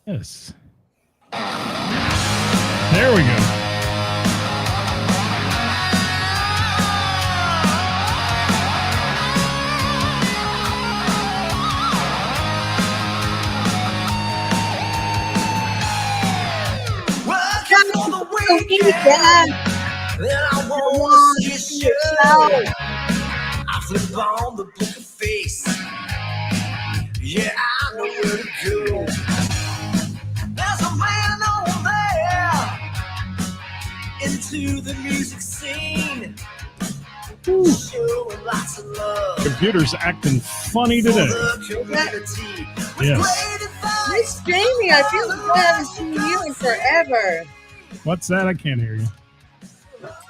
Yes. There we go. Then I won't see you. I flip on the poker face. Yeah, I know where to go. There's a man over there into the music scene. Showing lots of love. Computer's acting funny today. Yes. Miss Jamie, I feel like I haven't seen you in forever. What's that? I can't hear you.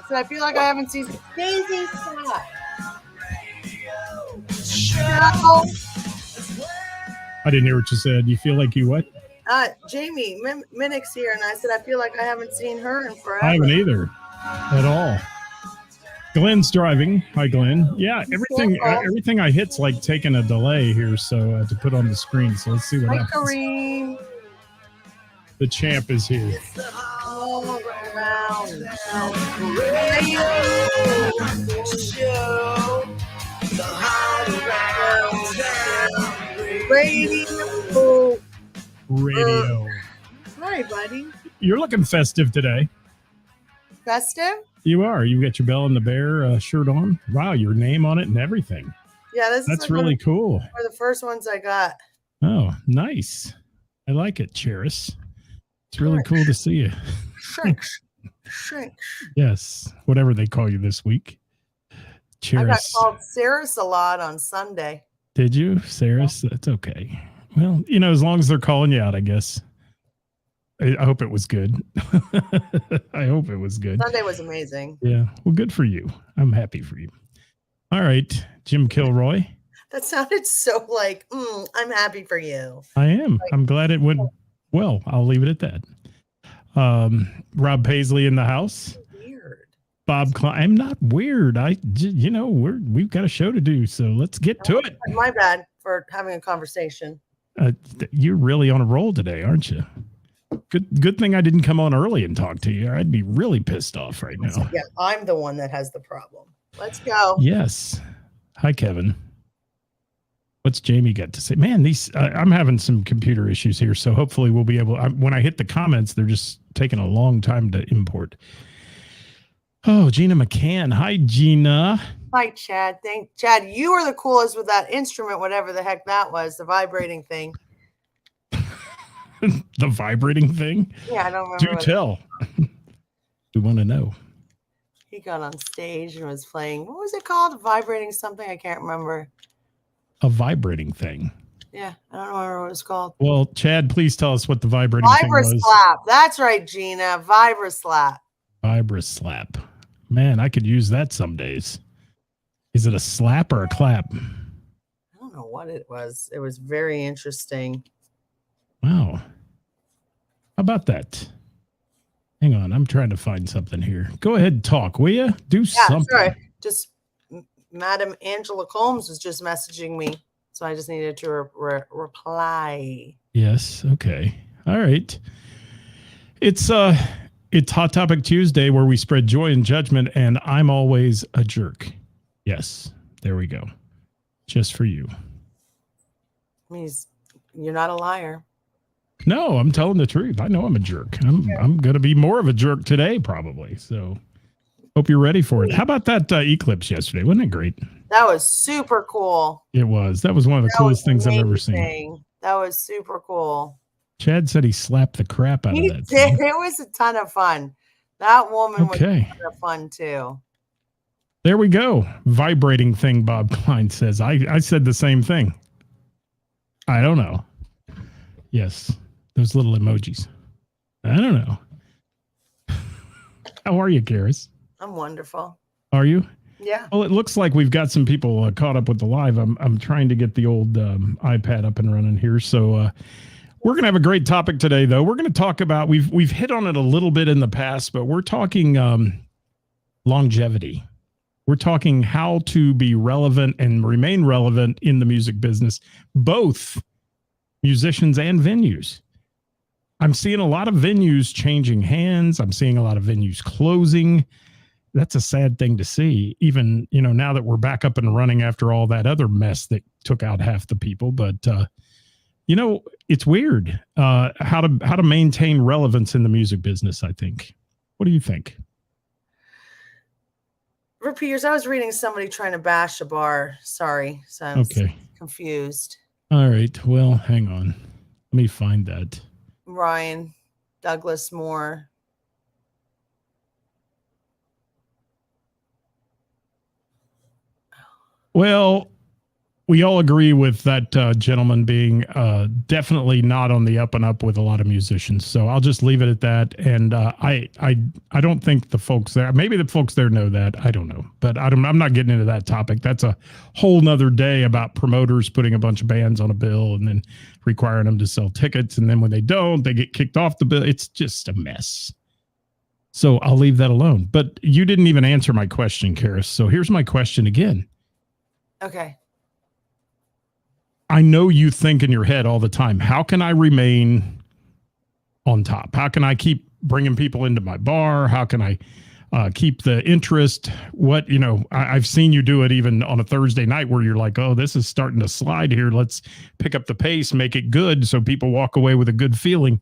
So I feel like I haven't seen Daisy Scott. I didn't hear what you said. You feel like you what? Jamie Minnick's here, and I said I feel like I haven't seen her in forever. I haven't either, at all. Glenn's driving. Hi, Glenn. Yeah, everything I hit's like taking a delay here, so to put on the screen. So let's see what happens. Kareem. The champ is here. All around. Radio. Hi, buddy. You're looking festive today. Festive? You are. You got your Bell and the Bear shirt on. Wow, your name on it and everything. Yeah, that's really cool. One of the first ones I got. Oh, nice. I like it, Ceris. It's really cool to see you. Shrinks. Yes, whatever they call you this week. Ceris. I got called Ceris a lot on Sunday. Did you? Ceris? That's okay. Well, as long as they're calling you out, I guess. I hope it was good. I hope it was good. Sunday was amazing. Yeah. Well, good for you. I'm happy for you. All right, Jim Kilroy. That sounded so like, I'm happy for you. I am. I'm glad it went well. I'll leave it at that. Rob Paisley in the house. Weird. Bob Klein. I'm not weird. We've got a show to do, so let's get to it. My bad for having a conversation. You're really on a roll today, aren't you? Good thing I didn't come on early and talk to you. I'd be really pissed off right now. Yeah, I'm the one that has the problem. Let's go. Yes. Hi, Kevin. What's Jamie got to say? Man, I'm having some computer issues here, so hopefully we'll be able. When I hit the comments, they're just taking a long time to import. Oh, Gina McCann. Hi, Gina. Hi, Chad. Chad, you are the coolest with that instrument, whatever the heck that was, the vibrating thing. The vibrating thing? Yeah, I don't remember. Do tell. We want to know. He got on stage and was playing. What was it called? Vibrating something? I can't remember. A vibrating thing. Yeah, I don't remember what it's called. Well, Chad, please tell us what the vibrating thing was. Vibra-slap. That's right, Gina. Vibra-slap. Vibra-slap. Man, I could use that some days. Is it a slap or a clap? I don't know what it was. It was very interesting. Wow. How about that? Hang on. I'm trying to find something here. Go ahead and talk, will you? Do something. Sorry. Just Madam Angela Combs was just messaging me, so I just needed to reply. Yes. Okay. All right. It's Hot Topic Tuesday, where we spread joy and judgment, and I'm always a jerk. Yes. There we go. Just for you. Means you're not a liar. No, I'm telling the truth. I know I'm a jerk. I'm going to be more of a jerk today, probably. So hope you're ready for it. How about that eclipse yesterday? Wasn't it great? That was super cool. It was. That was one of the coolest things I've ever seen. That was super cool. Chad said he slapped the crap out of that. He did. It was a ton of fun. That woman was a ton of fun, too. There we go. Vibrating thing, Bob Klein says. I said the same thing. I don't know. Yes. Those little emojis. I don't know. How are you, Karis? I'm wonderful. Are you? Yeah. Well, it looks like we've got some people caught up with the live. I'm trying to get the old iPad up and running here. So we're going to have a great topic today, though. We're going to talk about, we've hit on it a little bit in the past, but we're talking longevity. We're talking how to be relevant and remain relevant in the music business, both musicians and venues. I'm seeing a lot of venues changing hands. I'm seeing a lot of venues closing. That's a sad thing to see, even, now that we're back up and running after all that other mess that took out half the people. But, it's weird how to maintain relevance in the music business, I think. What do you think? Repeaters, I was reading somebody trying to bash a bar. Sorry. So I was confused. All right. Well, hang on. Let me find that. Ryan Douglas Moore. Well, we all agree with that gentleman being definitely not on the up and up with a lot of musicians. So I'll just leave it at that. And I don't think the folks there, maybe the folks there know that. I don't know, but I'm not getting into that topic. That's a whole nother day about promoters putting a bunch of bands on a bill and then requiring them to sell tickets. And then when they don't, they get kicked off the bill. It's just a mess. So I'll leave that alone. But you didn't even answer my question, Ceris. So here's my question again. Okay. I know you think in your head all the time, how can I remain on top? How can I keep bringing people into my bar? How can I keep the interest? I've seen you do it even on a Thursday night where you're like, oh, this is starting to slide here. Let's pick up the pace, make it good so people walk away with a good feeling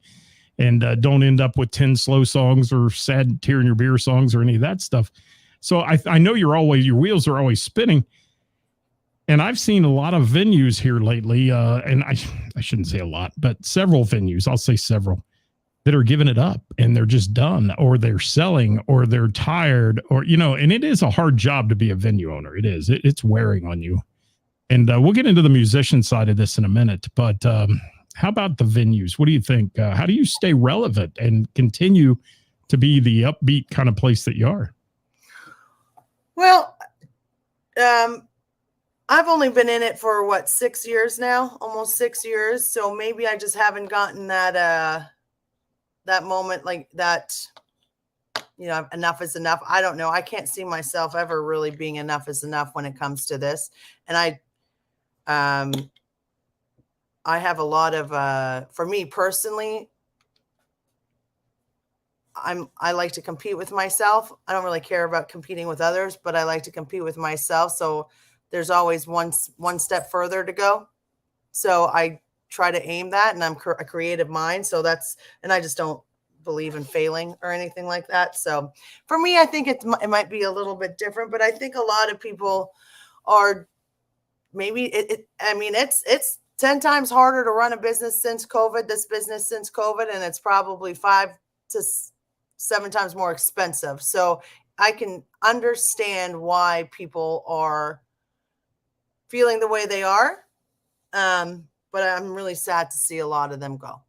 and don't end up with 10 slow songs or sad tear in your beer songs or any of that stuff. So I know your wheels are always spinning. And I've seen a lot of venues here lately, and I shouldn't say a lot, but several venues, I'll say several, that are giving it up and they're just done, or they're selling, or they're tired, or, and it is a hard job to be a venue owner. It is. It's wearing on you. And we'll get into the musician side of this in a minute. But how about the venues? What do you think? How do you stay relevant and continue to be the upbeat kind of place that you are? Well, I've only been in it for 6 years now, almost 6 years. So maybe I just haven't gotten that moment like that, enough is enough. I don't know. I can't see myself ever really being enough is enough when it comes to this. And I have a lot of, for me personally, I like to compete with myself. I don't really care about competing with others, but I like to compete with myself. So there's always one step further to go. So I try to aim that, and I'm a creative mind. So and I just don't believe in failing or anything like that. So for me, I think it might be a little bit different, but I think a lot of people are maybe it's 10 times harder to run a business since COVID, and it's probably 5 to 7 times more expensive. So I can understand why people are feeling the way they are. But I'm really sad to see a lot of them go.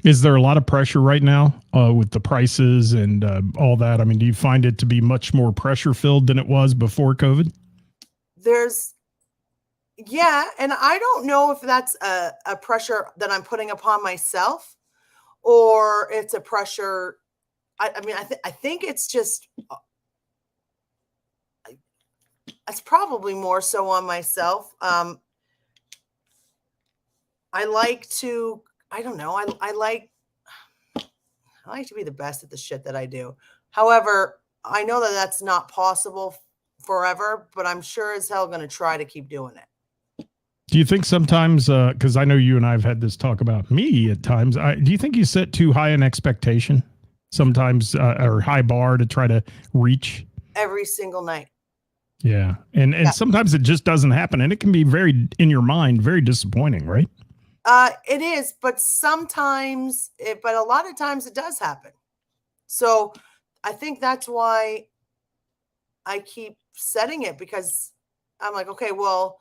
Is there a lot of pressure right now with the prices and all that? I mean, do you find it to be much more pressure filled than it was before COVID? Yeah. And I don't know if that's a pressure that I'm putting upon myself, or it's a pressure. I think it's just, it's probably more so on myself. I like to, I don't know. I like to be the best at the shit that I do. However, I know that that's not possible forever, but I'm sure as hell going to try to keep doing it. Do you think sometimes, because I know you and I have had this talk about me at times, do you think you set too high an expectation sometimes, or high bar to try to reach? Every single night. Yeah. And sometimes it just doesn't happen, and it can be in your mind, very disappointing, right? It is, but but a lot of times it does happen. So I think that's why I keep setting it, because I'm like, okay, well,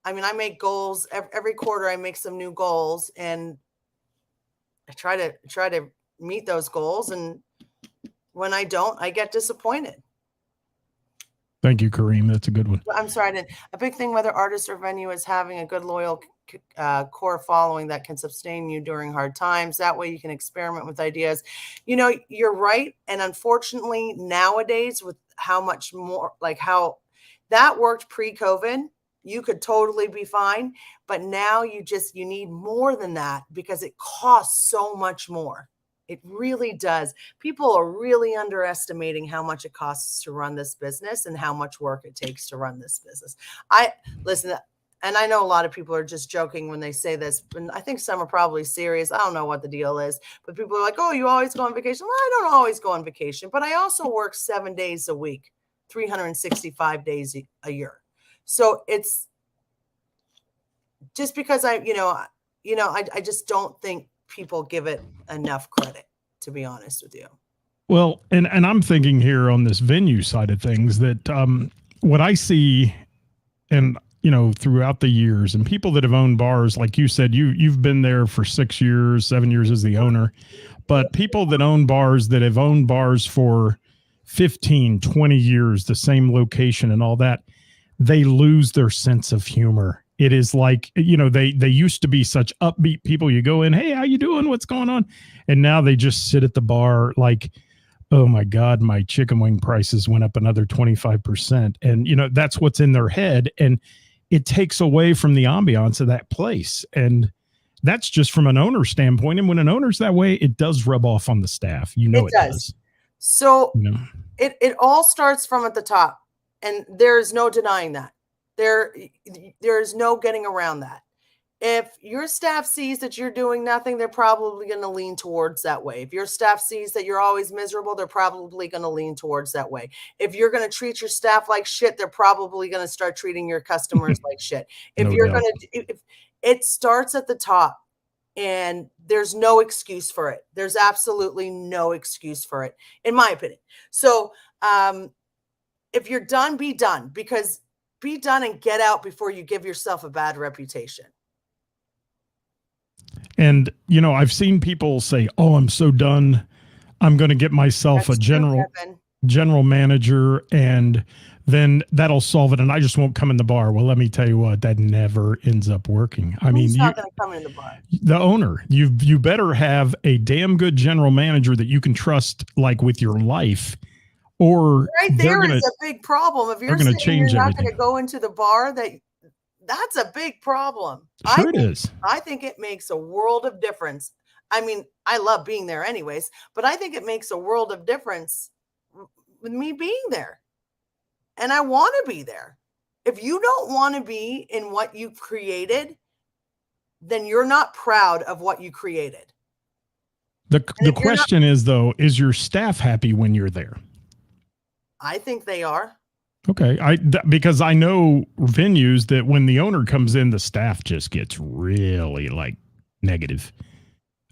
I make goals every quarter. I make some new goals, and I try to meet those goals. And when I don't, I get disappointed. Thank you, Kareem. That's a good one. I'm sorry. A big thing, whether artist or venue, is having a good, loyal core following that can sustain you during hard times. That way you can experiment with ideas. You're right. And unfortunately, nowadays, with how much more, like how that worked pre-COVID, you could totally be fine. But now you need more than that because it costs so much more. It really does. People are really underestimating how much it costs to run this business and how much work it takes to run this business. Listen, and I know a lot of people are just joking when they say this, and I think some are probably serious. I don't know what the deal is, but people are like, oh, you always go on vacation. Well, I don't always go on vacation, but I also work 7 days a week, 365 days a year. So it's just because I just don't think people give it enough credit, to be honest with you. Well, and I'm thinking here on this venue side of things that what I see, and throughout the years, and people that have owned bars, like you said, you've been there for 6 years, 7 years as the owner, but people that own bars that have owned bars for 15, 20 years, the same location and all that, they lose their sense of humor. It is like, they used to be such upbeat people. You go in, hey, how you doing? What's going on? And now they just sit at the bar like, oh my God, my chicken wing prices went up another 25%. And, that's what's in their head. And it takes away from the ambiance of that place. And that's just from an owner standpoint. And when an owner's that way, it does rub off on the staff. It does. So it all starts from at the top. And there's no denying that. There's no getting around that. If your staff sees that you're doing nothing, they're probably going to lean towards that way. If your staff sees that you're always miserable, they're probably going to lean towards that way. If you're going to treat your staff like shit, they're probably going to start treating your customers like shit. If it starts at the top, and there's no excuse for it. There's absolutely no excuse for it, in my opinion. So if you're done, be done, because be done and get out before you give yourself a bad reputation. And, I've seen people say, oh, I'm so done. I'm going to get myself a general manager, and then that'll solve it. And I just won't come in the bar. Well, let me tell you what, that never ends up working. Who's not going to come in the bar? The owner. You better have a damn good general manager that you can trust, like with your life. Or right there is a big problem. If you're saying you're not going to go into the bar, that's a big problem. Sure it is. I think it makes a world of difference. I mean, I love being there anyways, but I think it makes a world of difference with me being there. And I want to be there. If you don't want to be in what you've created, then you're not proud of what you created. The question is, though, is your staff happy when you're there? I think they are. Okay. Because I know venues that when the owner comes in, the staff just gets really negative,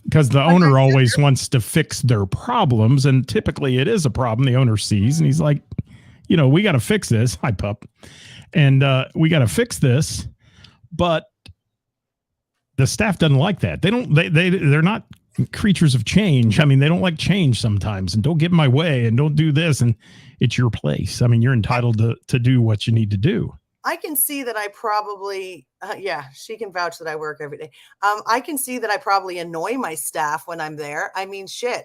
because the owner always wants to fix their problems. And typically it is a problem the owner sees. And he's like, we got to fix this. Hi, pup. And we got to fix this. But the staff doesn't like that. They're not creatures of change. I mean, they don't like change sometimes, and don't get in my way, and don't do this. And it's your place. I mean, you're entitled to do what you need to do. I can see that I probably, she can vouch that I work every day. I can see that I probably annoy my staff when I'm there. I mean, shit,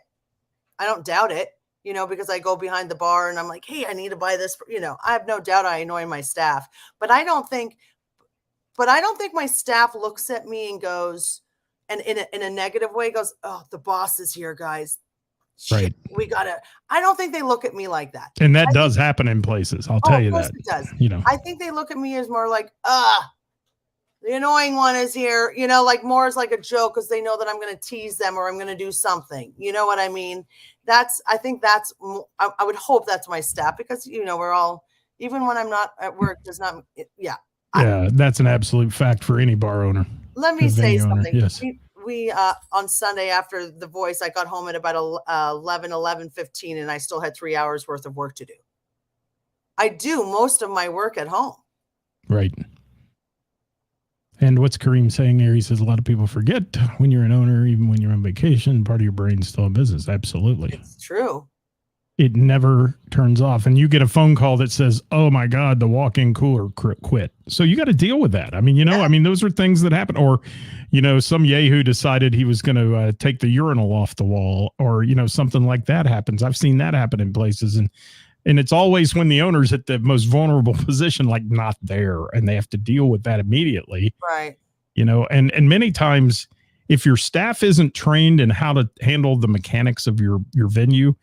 I don't doubt it, because I go behind the bar and I'm like, hey, I need to buy this. I have no doubt I annoy my staff, but I don't think my staff looks at me and goes, and in a negative way goes, oh, the boss is here, guys. Shit, right. I don't think they look at me like that. And that does happen in places. I'll tell you that. It does. I think they look at me as more like, the annoying one is here, more as like a joke, because they know that I'm going to tease them or I'm going to do something. You know what I mean? I would hope that's my staff, because, we're all, even when I'm not at work, does not. Yeah. That's an absolute fact for any bar owner. Let me say something. Yes. We on Sunday after The Voice, I got home at about 11:15, and I still had 3 hours worth of work to do. I do most of my work at home. Right. And what's Kareem saying here? He says a lot of people forget when you're an owner, even when you're on vacation, part of your brain's still in business. Absolutely. It's true. It never turns off. And you get a phone call that says, oh my God, the walk-in cooler quit. So you got to deal with that. I mean, those are things that happen. Or, some yahoo decided he was going to take the urinal off the wall, or, something like that happens. I've seen that happen in places. And And it's always when the owner's at the most vulnerable position, like not there, and they have to deal with that immediately. Right. You know, and many times if your staff isn't trained in how to handle the mechanics of your venue,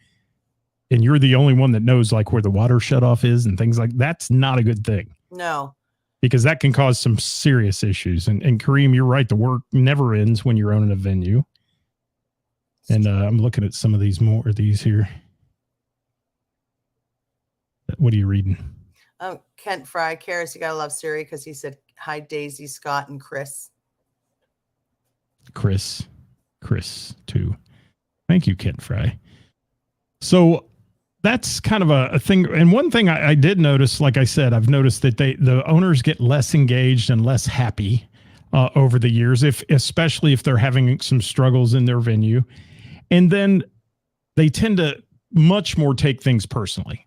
and you're the only one that knows like where the water shutoff is and things like that's not a good thing. No. Because that can cause some serious issues. And Kareem, you're right. The work never ends when you're owning a venue. And I'm looking at some of these more of these here. What are you reading? Kent Fry, Ceris, you gotta love Siri because he said hi, Daisy, Scott, and Chris. Chris too. Thank you, Kent Fry. So that's kind of a thing. And one thing I did notice, like I said, I've noticed that the owners get less engaged and less happy over the years, especially if they're having some struggles in their venue. And then they tend to much more take things personally.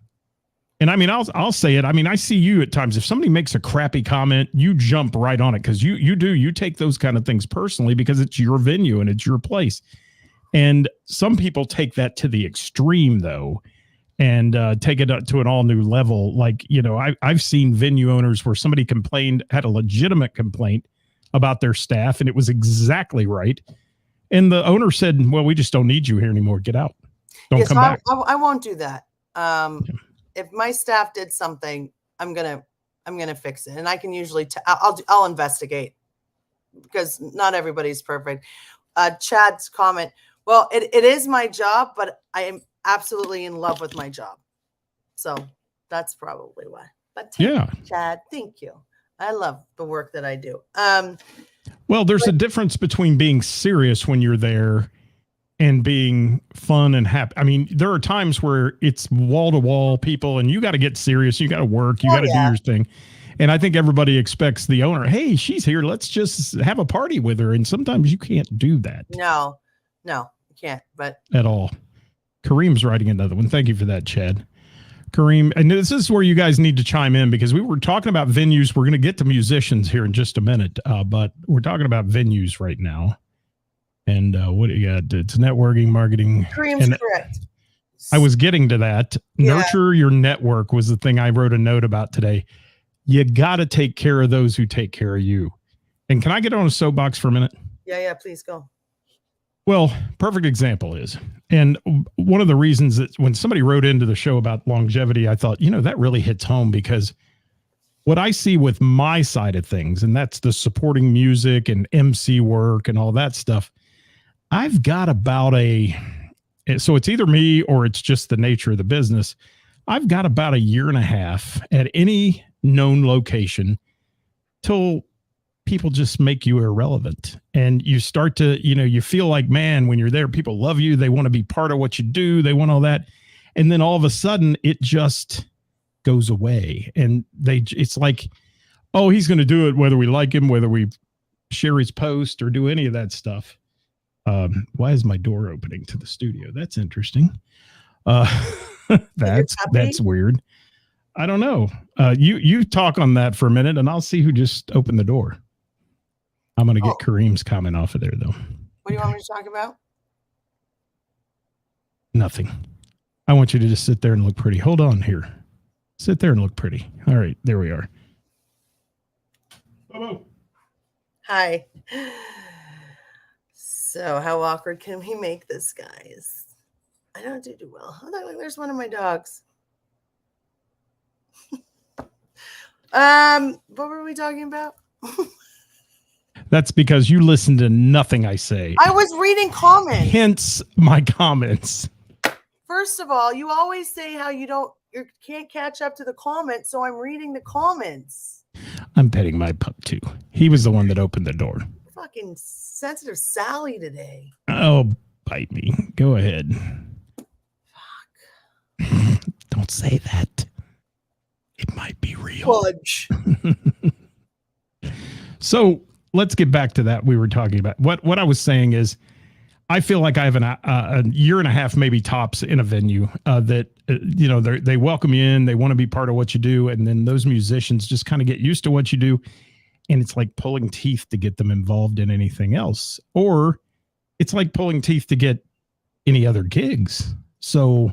And I mean, I'll say it. I mean, I see you at times. If somebody makes a crappy comment, you jump right on it because you take those kind of things personally because it's your venue and it's your place. And some people take that to the extreme, though, and take it up to an all new level. Like, you know, I've seen venue owners where somebody had a legitimate complaint about their staff, and it was exactly right. And the owner said, well, we just don't need you here anymore. Get out. Don't come back. I won't do that. If my staff did something, I'm gonna fix it, and I can usually I'll investigate because not everybody's perfect. Chad's comment. Well, it is my job, but I am absolutely in love with my job, so that's probably why. But Chad, thank you. I love the work that I do. Well, there's a difference between being serious when you're there and being fun and happy. I mean, there are times where it's wall to wall people and you got to get serious. You got to work. You got to do your thing. And I think everybody expects the owner, hey, she's here. Let's just have a party with her. And sometimes you can't do that. No, you can't. But at all. Kareem's writing another one. Thank you for that, Chad. Kareem, and this is where you guys need to chime in because we were talking about venues. We're going to get to musicians here in just a minute, but we're talking about venues right now. And what do you got? It's networking, marketing. Kareem's correct. I was getting to that. Yeah. Nurture your network was the thing I wrote a note about today. You got to take care of those who take care of you. And can I get on a soapbox for a minute? Yeah, please go. Well, perfect example is, and one of the reasons that when somebody wrote into the show about longevity, I thought, you know, that really hits home because what I see with my side of things, and that's the supporting music and MC work and all that stuff, I've got about so it's either me or it's just the nature of the business. I've got about a year and a half at any known location till people just make you irrelevant. And you start to, you know, you feel like, man, when you're there, people love you. They want to be part of what you do. They want all that. And then all of a sudden it just goes away. And it's like, oh, he's going to do it whether we like him, whether we share his post or do any of that stuff. Why is my door opening to the studio? That's interesting. That's weird. I don't know. You talk on that for a minute and I'll see who just opened the door. I'm going to get Kareem's comment off of there though. What do you want me to talk about? Nothing. I want you to just sit there and look pretty. Hold on here. Sit there and look pretty. All right. There we are. Hello. Hi. So how awkward can we make this, guys? I don't do well. Oh, look, there's one of my dogs. What were we talking about? That's because you listen to nothing I say. I was reading comments. Hence my comments. First of all, you always say how you can't catch up to the comments, so I'm reading the comments. I'm petting my pup too. He was the one that opened the door. Fucking sensitive Sally today. Oh, bite me. Go ahead. Fuck. Don't say that. It might be real. Fudge. So let's get back to that we were talking about. What I was saying is I feel like I have a year and a half, maybe tops in a venue that, you know, they welcome you in. They want to be part of what you do. And then those musicians just kind of get used to what you do. And it's like pulling teeth to get them involved in anything else. Or it's like pulling teeth to get any other gigs. So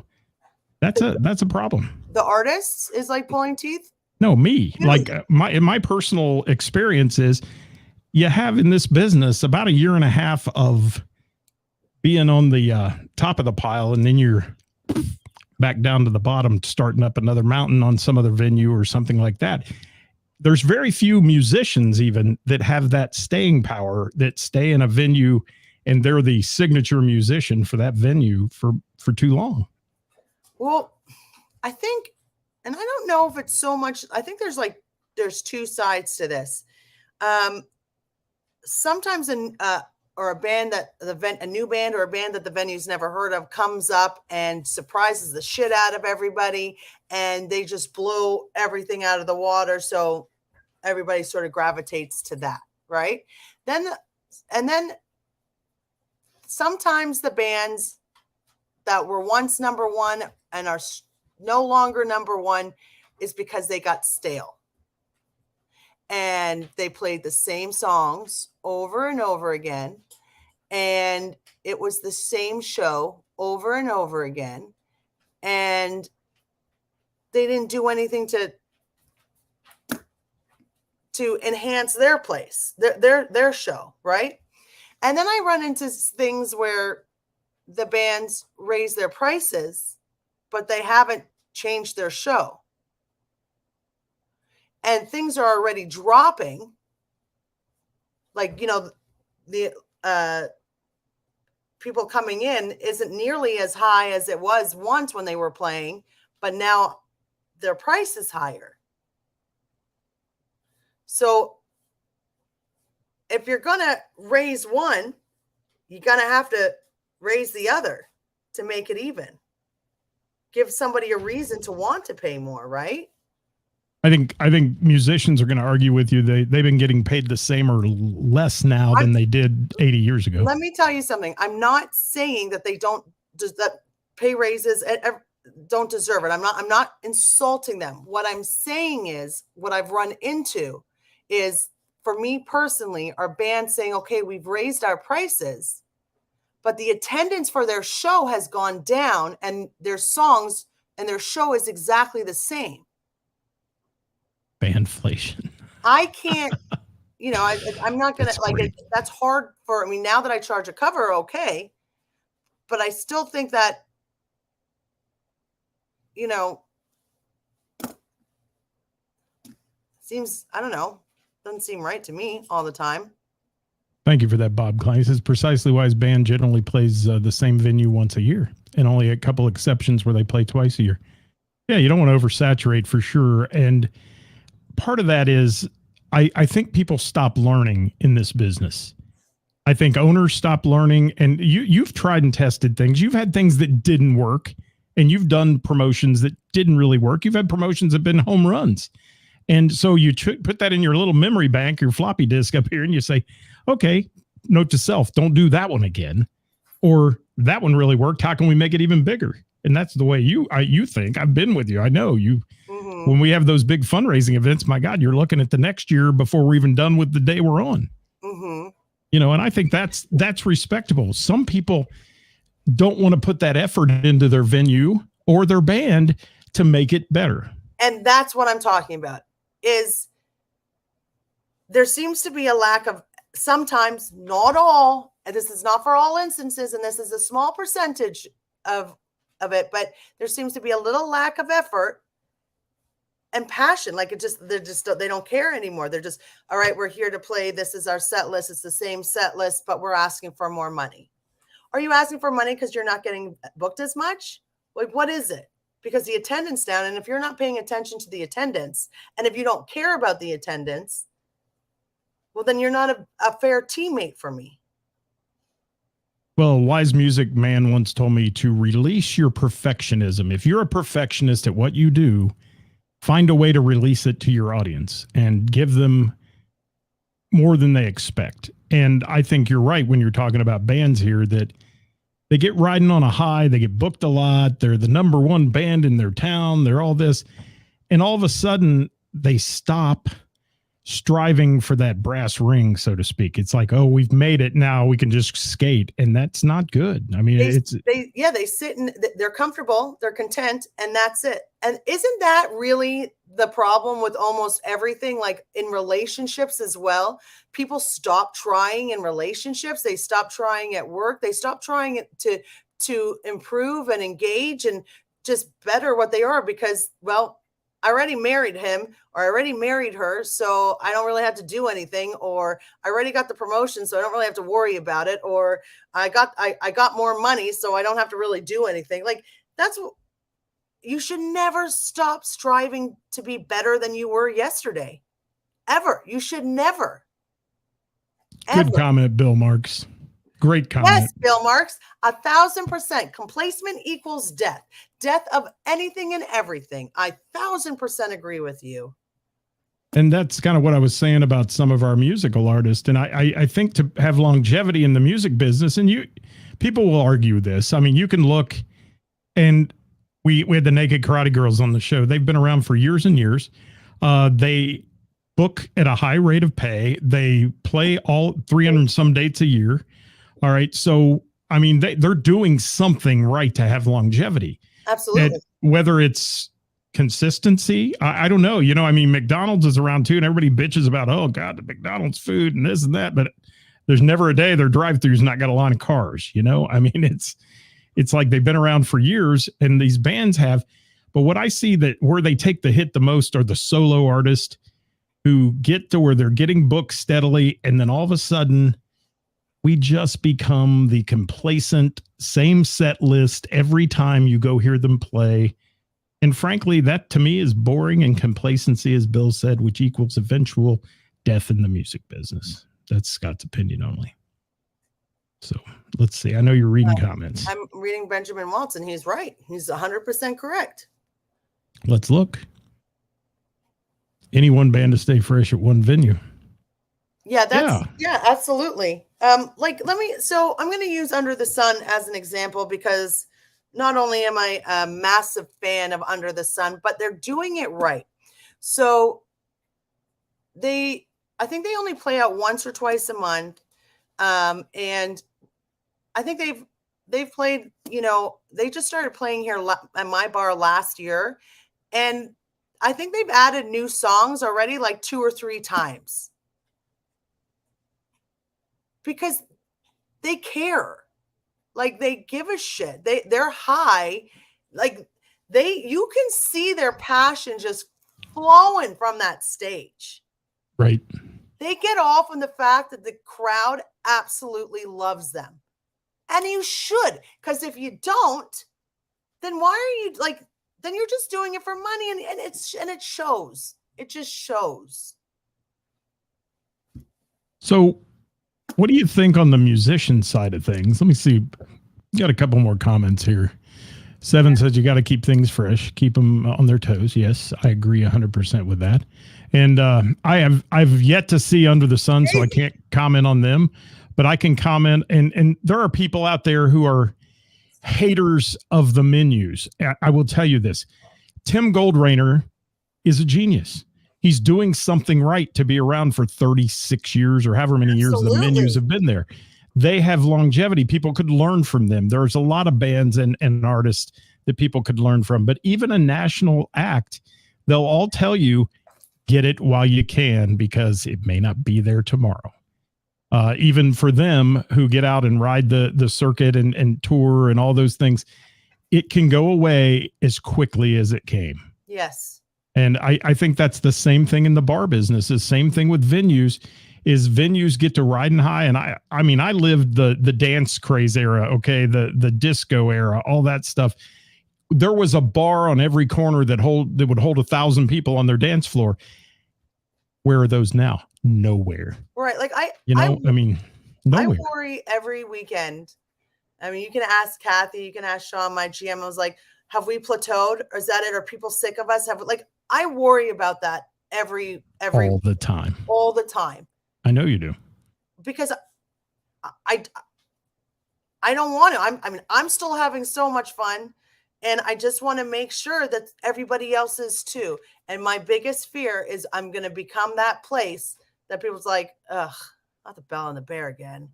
that's a problem. The artists is like pulling teeth? No, me. Really? Like my personal experience is you have in this business about a year and a half of being on the top of the pile, and then you're back down to the bottom, starting up another mountain on some other venue or something like that. There's very few musicians even that have that staying power, that stay in a venue and they're the signature musician for that venue for too long. Well, I think, and I don't know if it's so much, I think there's two sides to this. Sometimes or a band that a new band or a band that the venue's never heard of comes up and surprises the shit out of everybody, and they just blow everything out of the water. So everybody sort of gravitates to that, right? Then sometimes the bands that were once number one and are no longer number one is because they got stale. And they played the same songs over and over again. And it was the same show over and over again. And they didn't do anything to enhance their place, their show, right? And then I run into things where the bands raise their prices, but they haven't changed their show. And things are already dropping. Like, the people coming in isn't nearly as high as it was once when they were playing, but now their price is higher. So if you're going to raise one, you're going to have to raise the other to make it even. Give somebody a reason to want to pay more, right? I think musicians are going to argue with you. They've been getting paid the same or less now than they did 80 years ago. Let me tell you something. I'm not saying that that pay raises don't deserve it. I'm not insulting them. What I'm saying is, what I've run into is, for me personally, our band saying, okay, we've raised our prices, but the attendance for their show has gone down, and their songs and their show is exactly the same. Bandflation. I can't, I'm not going to that's hard now that I charge a cover. Okay. But I still think that, seems, I don't know, doesn't seem right to me all the time. Thank you for that, Bob Klein. This is precisely why his band generally plays the same venue once a year, and only a couple exceptions where they play twice a year. Yeah, you don't want to oversaturate for sure. And part of that is I think people stop learning in this business. I think owners stop learning, and you've tried and tested things. You've had things that didn't work, and you've done promotions that didn't really work. You've had promotions that have been home runs. And so you put that in your little memory bank, your floppy disk up here, and you say, okay, note to self, don't do that one again. Or that one really worked. How can we make it even bigger? And that's the way you think. I've been with you. I know you. Mm-hmm. When we have those big fundraising events, my God, you're looking at the next year before we're even done with the day we're on. Mm-hmm. And I think that's respectable. Some people don't want to put that effort into their venue or their band to make it better. And that's what I'm talking about. Is there seems to be a lack of, sometimes, not all, and this is not for all instances, and this is a small percentage of it, but there seems to be a little lack of effort and passion. Like they don't care anymore. They're just, all right, we're here to play. This is our set list. It's the same set list, but we're asking for more money. Are you asking for money because you're not getting booked as much? Like, what is it? Because the attendance down. And if you're not paying attention to the attendance, and if you don't care about the attendance, well, then you're not a fair teammate for me. Well, a wise music man once told me to release your perfectionism. If you're a perfectionist at what you do, find a way to release it to your audience and give them more than they expect. And I think you're right when you're talking about bands here, that they get riding on a high, they get booked a lot, they're the number one band in their town, they're all this, and all of a sudden they stop striving for that brass ring, so to speak. It's like, oh, we've made it, now we can just skate, and that's not good. I mean, they sit and they're comfortable, they're content, and that's it. And isn't that really the problem with almost everything, like in relationships as well? People stop trying in relationships, they stop trying at work, they stop trying to improve and engage and just better what they are, because, well, I already married him, or I already married her, so I don't really have to do anything, or I already got the promotion, so I don't really have to worry about it, or I got more money, so I don't have to really do anything. Like, that's what you should never stop striving to be better than you were yesterday. Ever. You should never. Good comment, Bill Marks. Great comment. Yes, Bill Marks, 1,000%. Complacement equals death. Death of anything and everything. I 1,000% agree with you. And that's kind of what I was saying about some of our musical artists. And I think to have longevity in the music business, and people will argue this. I mean, you can look, and we had the Naked Karate Girls on the show. They've been around for years and years. They book at a high rate of pay. They play all 300 and some dates a year. All right. So, I mean, they're doing something right to have longevity. Absolutely. Whether it's consistency, I don't know. I mean, McDonald's is around too, and everybody bitches about, oh God, the McDonald's food and this and that, but there's never a day their drive-thru's not got a line of cars. I mean, it's like they've been around for years, and these bands have. But what I see that where they take the hit the most are the solo artists who get to where they're getting booked steadily, and then all of a sudden we just become the complacent same set list every time you go hear them play. And frankly, that to me is boring and complacency, as Bill said, which equals eventual death in the music business. That's Scott's opinion only. So let's see. I know you're reading comments. I'm reading Benjamin Waltz, and he's right. He's 100% correct. Let's look. Any one band to stay fresh at one venue. Yeah, absolutely. So I'm going to use Under the Sun as an example, because not only am I a massive fan of Under the Sun, but they're doing it right. So I think they only play out once or twice a month. And I think they've played, they just started playing here at my bar last year. And I think they've added new songs already, like 2 or 3 times. Because they care, like they give a shit. They're high, like you can see their passion just flowing from that stage. Right. They get off on the fact that the crowd absolutely loves them, and you should. Because if you don't, then why are you then you're just doing it for money, and it shows. It just shows. So, what do you think on the musician side of things? Let me see. Got a couple more comments here. Seven says you got to keep things fresh, keep them on their toes. Yes, I agree 100% with that. And I've yet to see Under the Sun, so I can't comment on them. But I can comment, and there are people out there who are haters of the menus. I will tell you this: Tim Goldrainer is a genius. He's doing something right to be around for 36 years or however many years the menus have been there. They have longevity. People could learn from them. There's a lot of bands and artists that people could learn from. But even a national act, they'll all tell you, get it while you can, because it may not be there tomorrow. Even for them who get out and ride the circuit and tour and all those things, it can go away as quickly as it came. Yes. And I think that's the same thing in the bar business. The same thing with venues is venues get to riding high. And I mean, I lived the dance craze era. Okay. The disco era, all that stuff. There was a bar on every corner that would hold 1,000 people on their dance floor. Where are those now? Nowhere. Right. Like nowhere. I worry every weekend. I mean, you can ask Kathy, you can ask Sean, my GM. I was like, have we plateaued? Or is that it? Are people sick of us? I worry about that every all the time. All the time. I know you do. Because I don't want to. I'm still having so much fun. And I just want to make sure that everybody else is too. And my biggest fear is I'm going to become that place that people's like, ugh, not the Bell and the Bear again.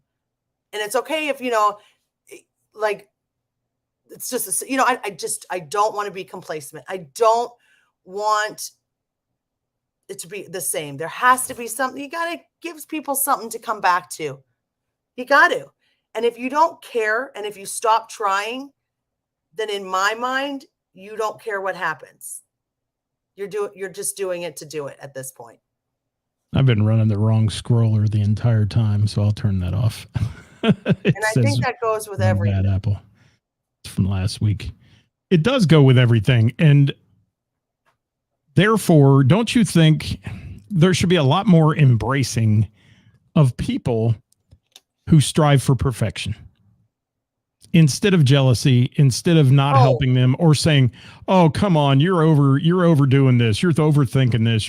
And it's okay if, like, it's just, I don't want to be complacent. I don't want it to be the same. There has to be something. You got to give people something to come back to. You got to. And if you don't care and if you stop trying, then in my mind, you don't care what happens. You're just doing it to do it at this point. I've been running the wrong scroller the entire time, so I'll turn that off. And I think that goes with everything. Bad apple. It's from last week. It does go with everything. And therefore, don't you think there should be a lot more embracing of people who strive for perfection? Instead of jealousy, instead of not helping them or saying, "Oh, come on, you're overdoing this. You're overthinking this."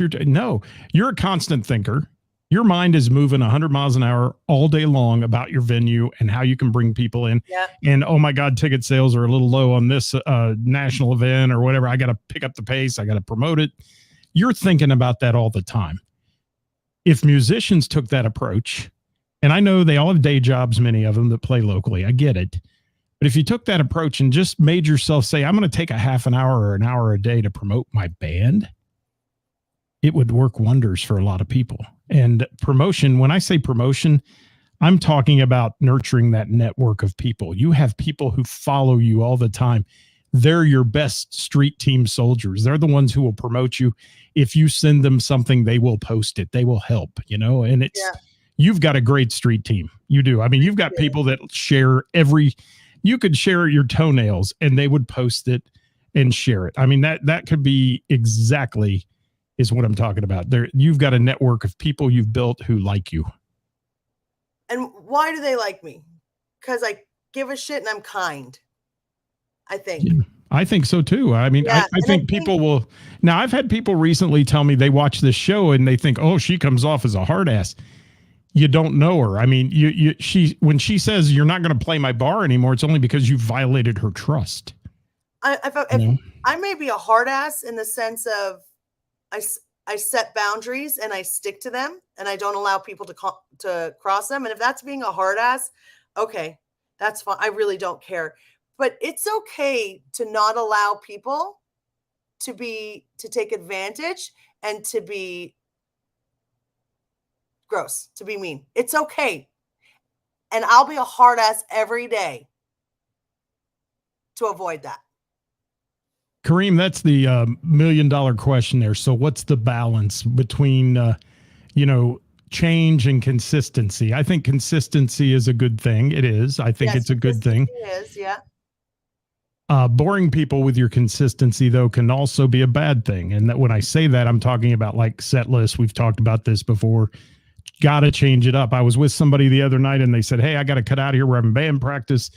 You're a constant thinker. Your mind is moving 100 miles an hour all day long about your venue and how you can bring people in. Yeah. And, oh my God, ticket sales are a little low on this national event or whatever. I got to pick up the pace. I got to promote it. You're thinking about that all the time. If musicians took that approach, and I know they all have day jobs, many of them that play locally. I get it. But if you took that approach and just made yourself say, I'm going to take a half an hour or an hour a day to promote my band, it would work wonders for a lot of people. And promotion, when I say promotion, I'm talking about nurturing that network of people. You have people who follow you all the time. They're your best street team soldiers. They're the ones who will promote you. If you send them something, they will post it. They will help, and you've got a great street team. You do. I mean, you've got people that share you could share your toenails and they would post it and share it. I mean, that could be exactly is what I'm talking about. There, you've got a network of people you've built who like you. And why do they like me? Because I give a shit and I'm kind. I think. Yeah, I think so too. I mean, I think people will. Now, I've had people recently tell me they watch this show and they think, oh, she comes off as a hard ass. You don't know her. I mean, when she says you're not going to play my bar anymore, it's only because you violated her trust. I may be a hard ass in the sense of I set boundaries and I stick to them and I don't allow people to cross them. And if that's being a hard ass, okay, that's fine. I really don't care. But it's okay to not allow people to take advantage and to be gross, to be mean. It's okay. And I'll be a hard ass every day to avoid that. Kareem, that's the $1 million question there. So what's the balance between, change and consistency? I think consistency is a good thing. It is. I think it's a good thing. It is, yeah. Boring people with your consistency, though, can also be a bad thing. And that when I say that, I'm talking about like set lists. We've talked about this before. Got to change it up. I was with somebody the other night and they said, hey, I got to cut out of here. We're having band practice.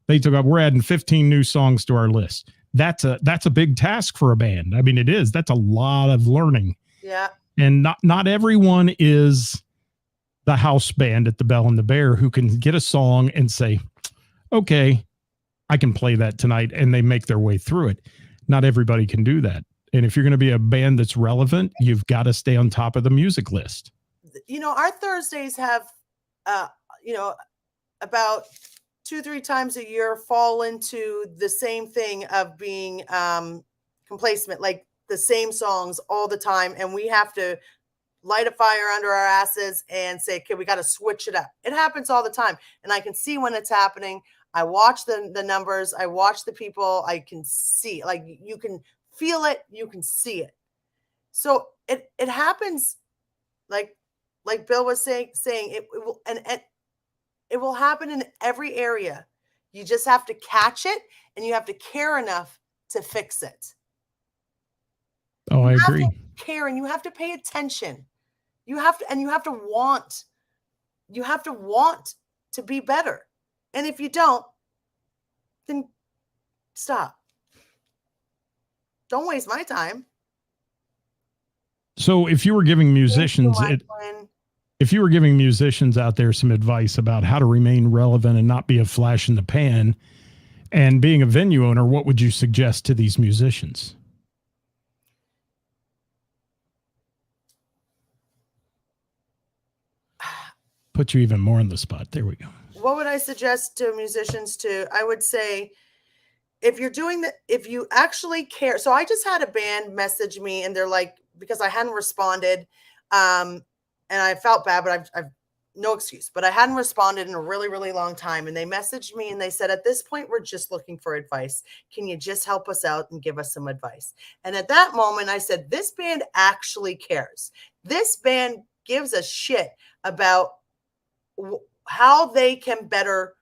We're adding 15 new songs to our list. That's a big task for a band. I mean, it is. That's a lot of learning. Yeah. And not everyone is the house band at the Bell and the Bear who can get a song and say, okay, I can play that tonight, and they make their way through it. Not everybody can do that. And if you're going to be a band that's relevant, you've got to stay on top of the music list. Our Thursdays have, about 2-3 times a year fall into the same thing of being complacent, like the same songs all the time. And we have to light a fire under our asses and say, okay, we got to switch it up. It happens all the time. And I can see when it's happening. I watch the numbers. I watch the people. I can see, like, you can feel it. You can see it. So it happens like Bill was saying it will, and it will happen in every area. You just have to catch it and you have to care enough to fix it. Oh, I agree. Care, and you have to pay attention. You have to want to be better. And if you don't, then stop. Don't waste my time. So if you were giving musicians out there some advice about how to remain relevant and not be a flash in the pan, And being a venue owner, what would you suggest to these musicians? Put you even more on the spot. There we go. What would I suggest to musicians to? I would say, if you're doing that, if you actually care. So I just had a band message me, and they're like, because I hadn't responded, and I felt bad, but I've no excuse, but I hadn't responded in a really, really long time. And they messaged me and they said, at this point, we're just looking for advice. Can you just help us out and give us some advice? And at that moment, I said, this band actually cares. This band gives a shit about how they can better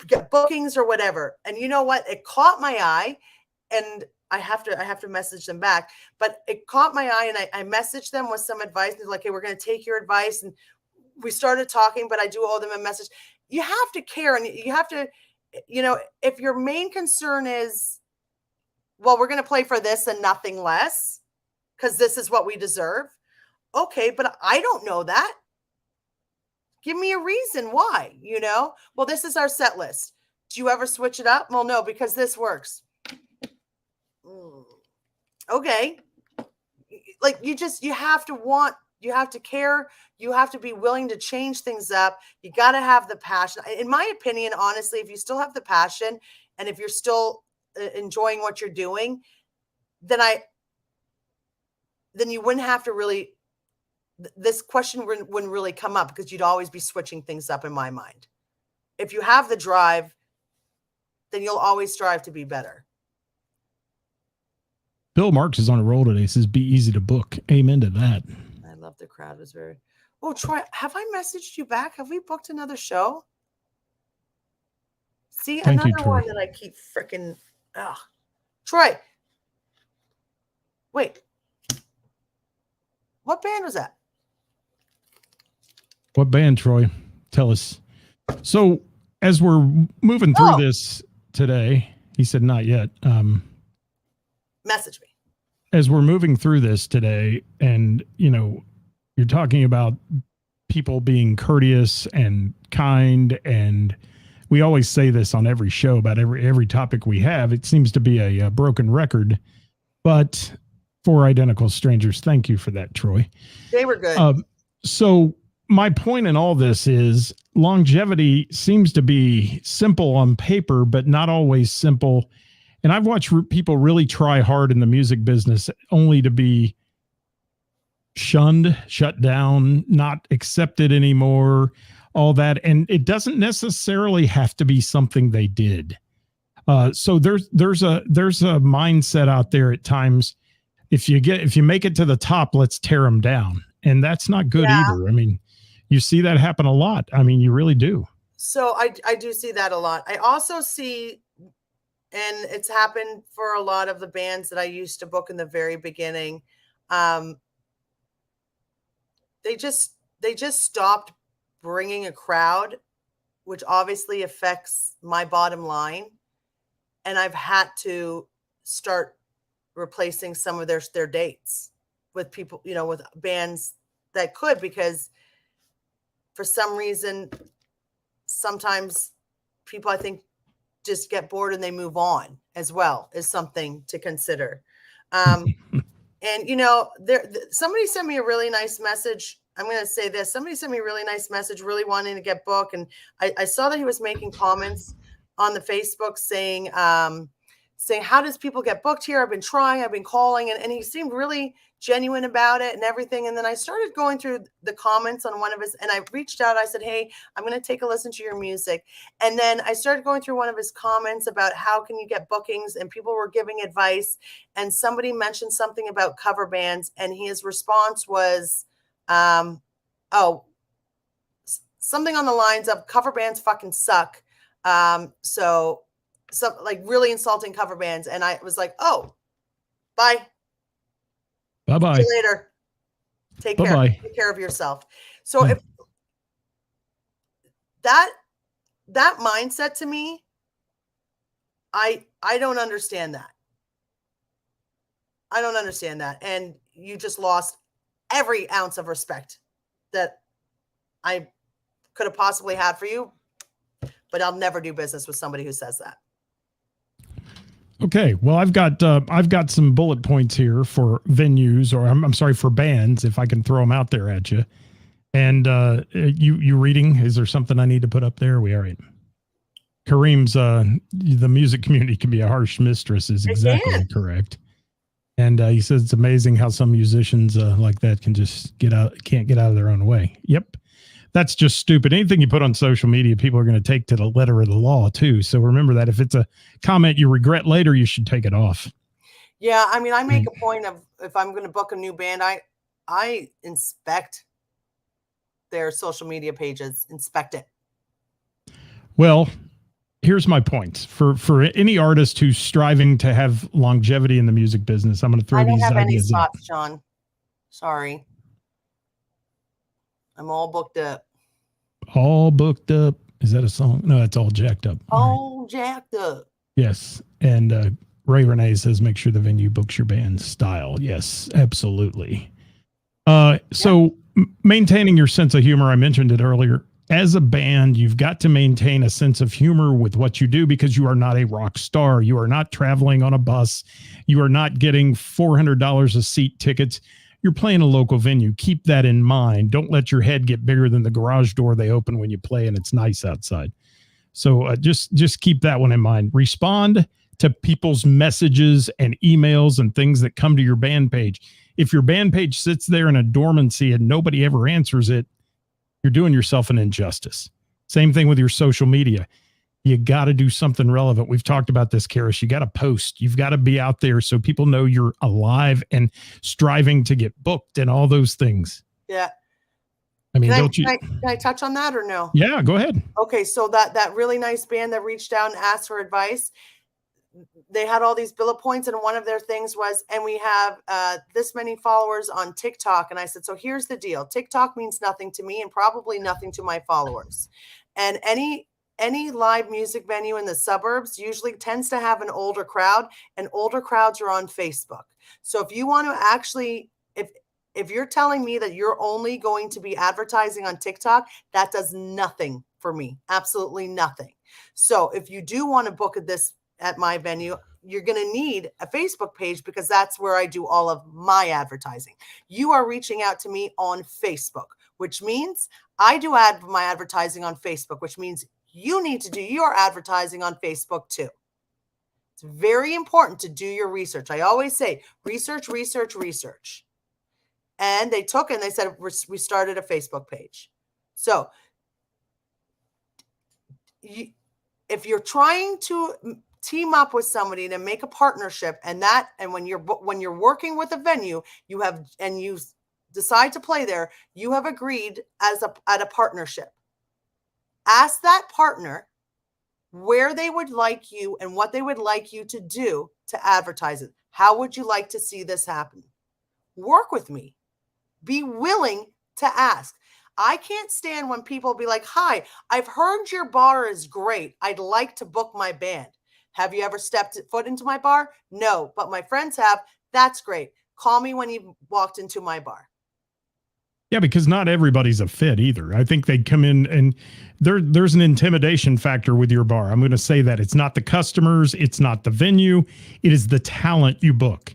get bookings or whatever. And you know what? It caught my eye, and I have to message them back, but it caught my eye, and I messaged them with some advice. And they're like, hey, we're going to take your advice. And we started talking, but I do owe them a message. You have to care, and you have to, if your main concern is, well, we're going to play for this and nothing less because this is what we deserve. Okay, but I don't know that. Give me a reason why, well, this is our set list. Do you ever switch it up? Well, no, because this works. Okay. Like you have to care. You have to be willing to change things up. You got to have the passion. In my opinion, honestly, if you still have the passion and if you're still enjoying what you're doing, then you wouldn't have to really, this question wouldn't really come up because you'd always be switching things up in my mind. If you have the drive, then you'll always strive to be better. Bill Marks is on a roll today. He says, be easy to book. Amen to that. I love the crowd. Was very, oh, Troy, have I messaged you back? Have we booked another show? See, Thank you, another Troy. one that I keep freaking, Troy, wait, what band was that? What band, Troy? Tell us. So as we're moving through this today, he said, not yet. Message me. As we're moving through this today, and, you're talking about people being courteous and kind. And we always say this on every show about every topic we have. It seems to be a broken record, but for Identical Strangers, thank you for that, Troy. They were good. So my point in all this is longevity seems to be simple on paper, but not always simple. And I've watched people really try hard in the music business only to be shunned, shut down, not accepted anymore, all that. And it doesn't necessarily have to be something they did. So there's a mindset out there at times. If you make it to the top, let's tear them down. And that's not good either. I mean, you see that happen a lot. I mean, you really do. So I do see that a lot. I also see, and it's happened for a lot of the bands that I used to book in the very beginning. They just stopped bringing a crowd, which obviously affects my bottom line. And I've had to start replacing some of their dates with people, with bands that could, because for some reason, sometimes people, I think, just get bored and they move on as well, is something to consider. And, somebody sent me a really nice message. I'm going to say this. Somebody sent me a really nice message, really wanting to get booked. And I saw that he was making comments on the Facebook saying, how does people get booked here? I've been trying, I've been calling, and he seemed really genuine about it and everything. And then I started going through the comments on one of his, and I reached out. I said, hey, I'm going to take a listen to your music. And then I started going through one of his comments about how can you get bookings, and people were giving advice. And somebody mentioned something about cover bands, and his response was, something on the lines of cover bands fucking suck. So like really insulting cover bands. And I was like, oh, bye. Bye-bye. See you later. Take care. Bye-bye. Take care of yourself. So if that mindset to me, I don't understand that. I don't understand that. And you just lost every ounce of respect that I could have possibly had for you, but I'll never do business with somebody who says that. Okay, well, I've got some bullet points here for venues, or I'm sorry, for bands, if I can throw them out there at you. And you reading? Is there something I need to put up there? Are we all right? Kareem's the music community can be a harsh mistress is exactly correct. And he says it's amazing how some musicians like that can just can't get out of their own way. Yep. That's just stupid. Anything you put on social media, people are going to take to the letter of the law too. So remember that if it's a comment you regret later, you should take it off. Yeah. I mean, I make a point of, if I'm going to book a new band, I inspect their social media pages, inspect it. Well, here's my point for any artist who's striving to have longevity in the music business. I'm going to throw these ideas I don't have any out. spots, John. Sorry. I'm all booked up. All booked up. Is that a song? No, that's all jacked up. All jacked up. Yes. And Ray Renee says, make sure the venue books your band style. Yes, absolutely. So maintaining your sense of humor, I mentioned it earlier. As a band, you've got to maintain a sense of humor with what you do because you are not a rock star. You are not traveling on a bus. You are not getting $400 a seat tickets. You're playing a local venue. Keep that in mind. Don't let your head get bigger than the garage door they open when you play and it's nice outside. So just keep that one in mind. Respond to people's messages and emails and things that come to your band page. If your band page sits there in a dormancy and nobody ever answers it, you're doing yourself an injustice. Same thing with your social media. You got to do something relevant. We've talked about this, Ceris. You got to post. You've got to be out there so people know you're alive and striving to get booked and all those things. Yeah. I mean, can I touch on that or no? Yeah, go ahead. Okay, so that really nice band that reached out and asked for advice, they had all these bullet points, and one of their things was, and we have this many followers on TikTok. And I said, so here's the deal. TikTok means nothing to me and probably nothing to my followers. And any live music venue in the suburbs usually tends to have an older crowd, and older crowds are on Facebook. So if you want to actually, if you're telling me that you're only going to be advertising on TikTok, that does nothing for me. Absolutely nothing. So if you do want to book this at my venue, you're going to need a Facebook page because that's where I do all of my advertising. You are reaching out to me on Facebook, which means I do my advertising on Facebook, which means you need to do your advertising on Facebook too. It's very important to do your research. I always say research, research, research. And they took and they said, we started a Facebook page. So if you're trying to team up with somebody to make a partnership, and when you're working with a venue, you decide to play there, you have agreed at a partnership. Ask that partner where they would like you and what they would like you to do to advertise it. How would you like to see this happen? Work with me. Be willing to ask. I can't stand when people be like, hi, I've heard your bar is great. I'd like to book my band. Have you ever stepped foot into my bar? No, but my friends have. That's great. Call me when you walked into my bar. Yeah, because not everybody's a fit either. I think they come in and there's an intimidation factor with your bar. I'm going to say that it's not the customers, it's not the venue, it is the talent you book.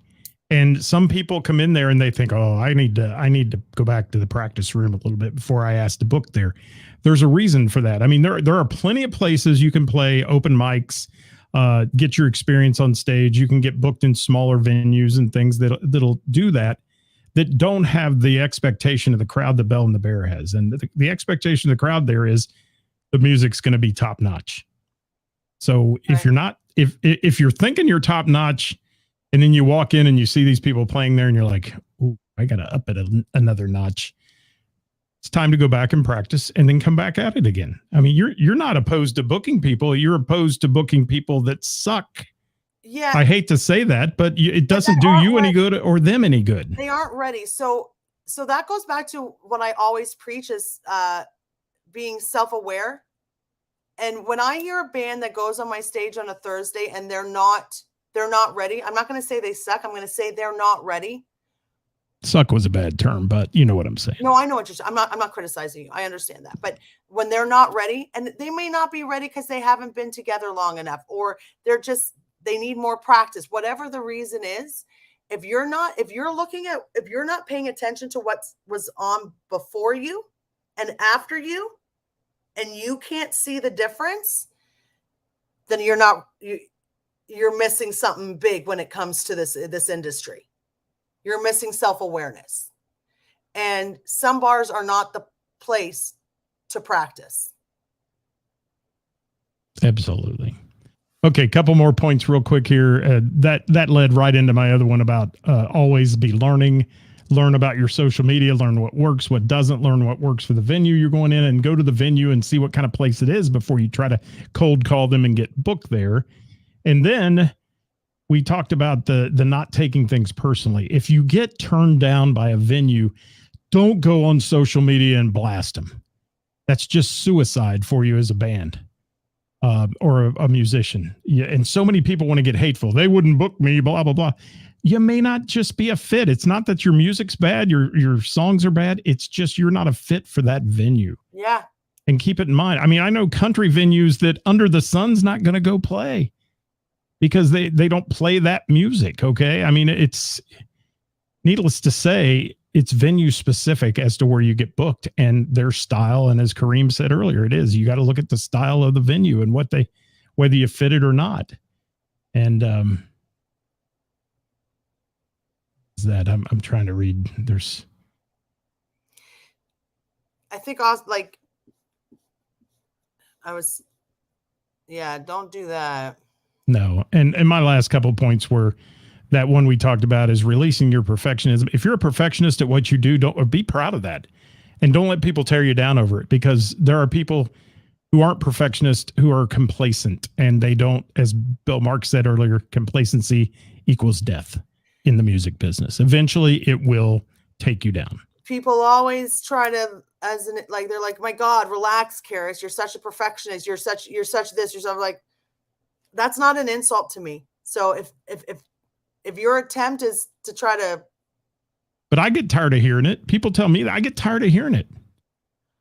And some people come in there and they think, oh, I need to go back to the practice room a little bit before I ask to book there. There's a reason for that. I mean, there are plenty of places you can play open mics, get your experience on stage. You can get booked in smaller venues and things that'll do that don't have the expectation of the crowd that Bell and the Bear has. And the expectation of the crowd there is the music's going to be top notch. So if you're not, if you're thinking you're top notch and then you walk in and you see these people playing there and you're like, ooh, I got to up it another notch. It's time to go back and practice and then come back at it again. I mean, you're not opposed to booking people. You're opposed to booking people that suck. Yeah, I hate to say that, but it doesn't do you any good or them any good. They aren't ready. So that goes back to what I always preach is being self-aware. And when I hear a band that goes on my stage on a Thursday and they're not ready, I'm not going to say they suck. I'm going to say they're not ready. Suck was a bad term, but you know what I'm saying. No, I know what you're saying. I'm not criticizing you. I understand that. But when they're not ready, and they may not be ready because they haven't been together long enough, or they need more practice, whatever the reason is. If you're not paying attention to what was on before you and after you, and you can't see the difference, then you're missing something big when it comes to this industry. You're missing self-awareness. And some bars are not the place to practice. Absolutely. Okay, couple more points real quick here. That led right into my other one about always be learning. Learn about your social media, learn what works, what doesn't, learn what works for the venue you're going in, and go to the venue and see what kind of place it is before you try to cold call them and get booked there. And then we talked about the not taking things personally. If you get turned down by a venue, don't go on social media and blast them. That's just suicide for you as a band. Or a musician. Yeah, and so many people want to get hateful. They wouldn't book me, blah, blah, blah. You may not just be a fit. It's not that your music's bad, your songs are bad. It's just you're not a fit for that venue. Yeah. And keep it in mind. I mean, I know country venues that Under the Sun's not going to go play because they don't play that music, okay? I mean, it's needless to say, it's venue specific as to where you get booked and their style. And as Kareem said earlier, it is, you got to look at the style of the venue and whether you fit it or not. And, is that I'm trying to read. I think don't do that. No. And my last couple of points were that one we talked about is releasing your perfectionism. If you're a perfectionist at what you do, don't be proud of that. And don't let people tear you down over it, because there are people who aren't perfectionists who are complacent, and they don't, as Bill Mark said earlier, complacency equals death in the music business. Eventually it will take you down. People always try to, they're like, my God, relax, Ceris. You're such a perfectionist. You're such this, you're something like, that's not an insult to me. So if your attempt is to try to. But I get tired of hearing it. People tell me that I get tired of hearing it.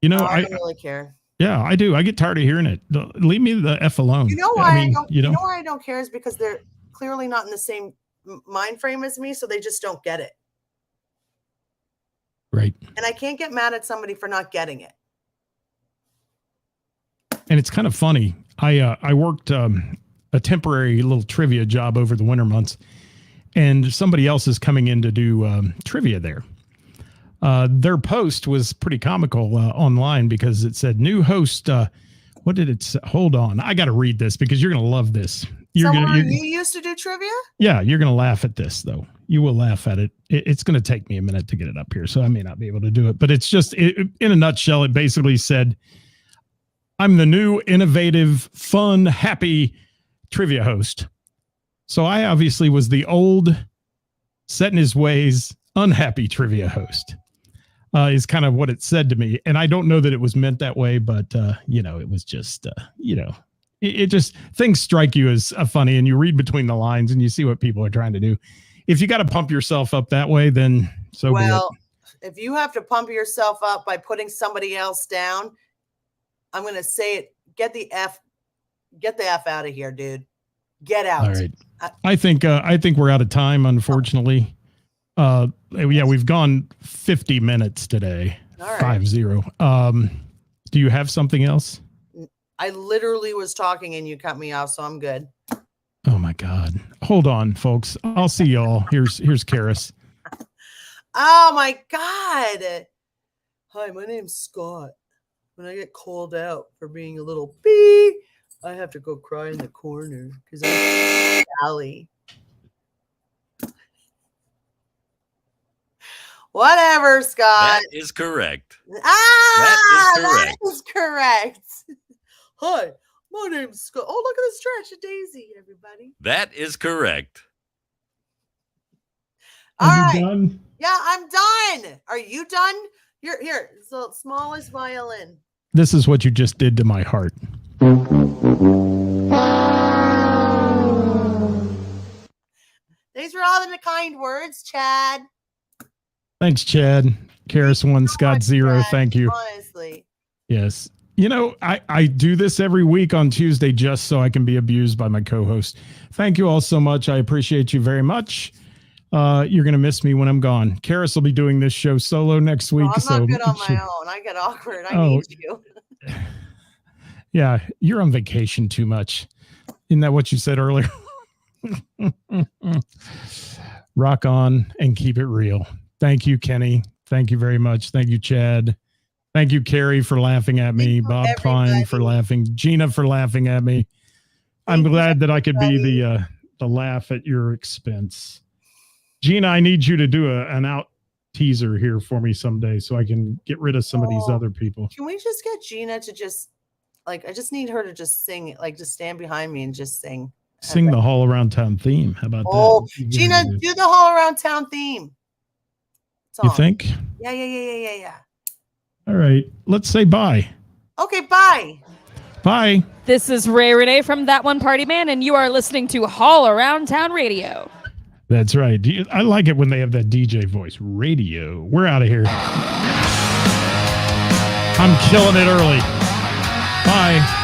You know, I don't really care. Yeah, I do. I get tired of hearing it. Leave me the F alone. You know why you know why I don't care is because they're clearly not in the same mind frame as me. So they just don't get it. Right. And I can't get mad at somebody for not getting it. And it's kind of funny. I worked a temporary little trivia job over the winter months, and somebody else is coming in to do trivia there. Their post was pretty comical online because it said new host. What did it say? Hold on. I got to read this because you're going to love this. You used to do trivia? Yeah. You're going to laugh at this though. You will laugh at it. It's going to take me a minute to get it up here, so I may not be able to do it, but it's just in a nutshell. It basically said, I'm the new, innovative, fun, happy trivia host. So I obviously was the old, set in his ways, unhappy trivia host, is kind of what it said to me. And I don't know that it was meant that way, but, it was just, it just, things strike you as funny, and you read between the lines and you see what people are trying to do. If you got to pump yourself up that way, then so be it. If you have to pump yourself up by putting somebody else down, I'm going to say it. Get the F out of here, dude. Get out. All right. I think we're out of time, unfortunately. We've gone 50 minutes today. All right. 5-0. Do you have something else? I literally was talking and you cut me off, so I'm good. Oh my God. Hold on, folks. I'll see y'all. Here's Ceris. Oh my God. Hi, my name's Scott. When I get called out for being a little bee, I have to go cry in the corner because I'm Sally. Whatever, Scott. That is correct. That is correct. Hi, my name's Scott. Oh, look at this stretch of Daisy, everybody. That is correct. All right. Done? Yeah, I'm done. Are you done? Here. It's the smallest violin. This is what you just did to my heart. Thanks for all the kind words, Chad. Thanks, Chad. Ceris 1, Scott 0. Chad, Thank you. Honestly. Yes. I do this every week on Tuesday just so I can be abused by my co-host. Thank you all so much. I appreciate you very much. You're going to miss me when I'm gone. Karis will be doing this show solo next week. I'm not good on my own. I get awkward. I need you. Yeah, you're on vacation too much. Isn't that what you said earlier? Rock on and keep it real. Thank you, Kenny. Thank you very much. Thank you, Chad. Thank you, Carrie, for laughing at me. Bob Klein for laughing. Gina for laughing at me. I'm glad that I could be the laugh at your expense. Gina, I need you to do an out teaser here for me someday so I can get rid of some of these other people. Can we just get Gina to just I just need her to just sing, just stand behind me and just sing. Sing the Hall Around Town theme. How about that? Oh, Gina, do the Hall Around Town theme. You think? Yeah. All right. Let's say bye. Okay, bye. Bye. This is Ray Renee from That One Party Man, and you are listening to Hall Around Town Radio. That's right. I like it when they have that DJ voice. Radio. We're out of here. I'm killing it early. Bye.